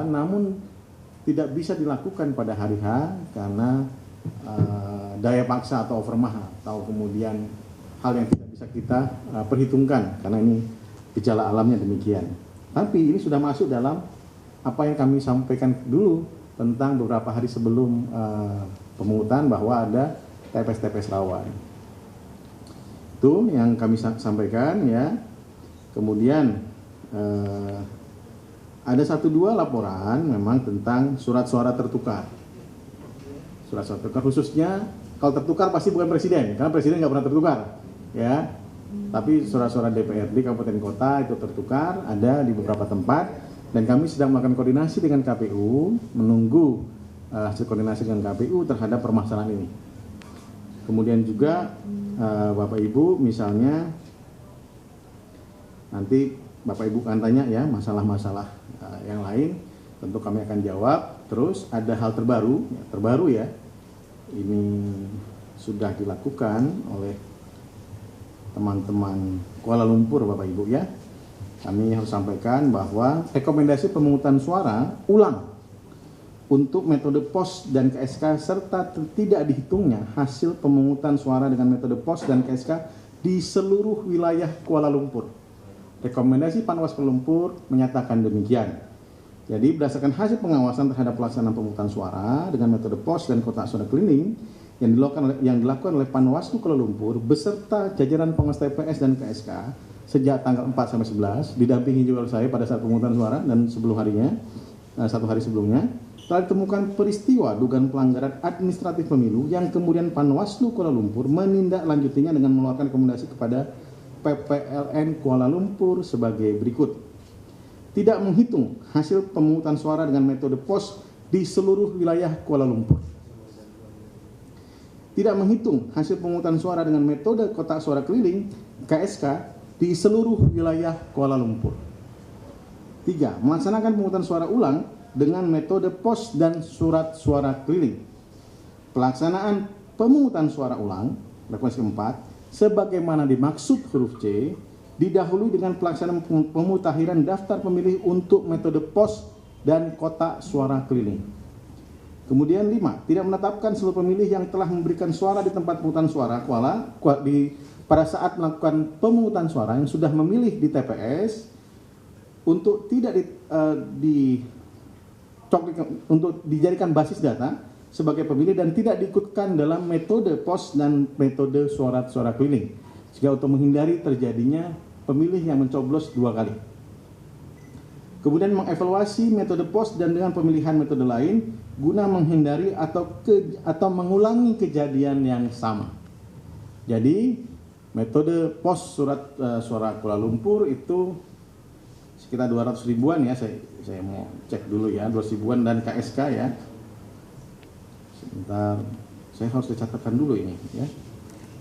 dilakukan, namun tidak bisa dilakukan pada hari H karena daya paksa atau overmah atau kemudian hal yang tidak bisa kita perhitungkan karena ini gejala alamnya demikian. Tapi ini sudah masuk dalam apa yang kami sampaikan dulu tentang beberapa hari sebelum pemungutan bahwa ada TPS-TPS rawan. Itu yang kami sampaikan ya. Kemudian ada 1-2 laporan memang tentang surat suara tertukar. Surat suara tertukar khususnya kalau tertukar pasti bukan presiden, karena presiden nggak pernah tertukar, ya. Tapi surat-suara DPRD kabupaten kota itu tertukar, ada di beberapa tempat, dan kami sedang melakukan koordinasi dengan KPU, menunggu hasil koordinasi dengan KPU terhadap permasalahan ini. Kemudian juga Bapak Ibu misalnya nanti Bapak Ibu akan tanya ya masalah-masalah yang lain, tentu kami akan jawab. Terus ada hal terbaru ya, ini sudah dilakukan oleh teman-teman Kuala Lumpur Bapak Ibu ya. Kami harus sampaikan bahwa rekomendasi pemungutan suara ulang untuk metode pos dan KSK serta tidak dihitungnya hasil pemungutan suara dengan metode pos dan KSK di seluruh wilayah Kuala Lumpur. Rekomendasi Panwas Kuala Lumpur menyatakan demikian. Jadi berdasarkan hasil pengawasan terhadap pelaksanaan pemungutan suara dengan metode pos dan kotak suara keliling yang dilakukan oleh Panwaslu Kuala Lumpur beserta jajaran pengawas TPS dan KSK sejak tanggal 4 sampai 11 didampingi juga oleh saya pada saat pemungutan suara dan sebelum harinya, 1 hari sebelumnya, telah ditemukan peristiwa dugaan pelanggaran administratif pemilu yang kemudian Panwaslu Kuala Lumpur menindaklanjutinya dengan mengeluarkan rekomendasi kepada PPLN Kuala Lumpur sebagai berikut. Tidak menghitung hasil pemungutan suara dengan metode pos di seluruh wilayah Kuala Lumpur. Tidak menghitung hasil pemungutan suara dengan metode kotak suara keliling KSK di seluruh wilayah Kuala Lumpur. 3. Melaksanakan pemungutan suara ulang dengan metode pos dan surat suara keliling. Pelaksanaan pemungutan suara ulang, rekomendasi keempat, sebagaimana dimaksud huruf C, didahului dengan pelaksanaan pemutakhiran daftar pemilih untuk metode pos dan kotak suara keliling. Kemudian 5. Tidak menetapkan seluruh pemilih yang telah memberikan suara di tempat pemungutan suara pada saat melakukan pemungutan suara yang sudah memilih di TPS untuk tidak untuk dijadikan basis data sebagai pemilih dan tidak diikutkan dalam metode pos dan metode surat suara keliling, sehingga untuk menghindari terjadinya pemilih yang mencoblos 2 kali. Kemudian mengevaluasi metode pos dan dengan pemilihan metode lain guna menghindari atau mengulangi kejadian yang sama. Jadi metode pos surat suara Kuala Lumpur itu sekitar 200 ribuan ya, saya mau cek dulu ya, 200 ribuan dan KSK ya. Sebentar, saya harus dicatatkan dulu ini ya.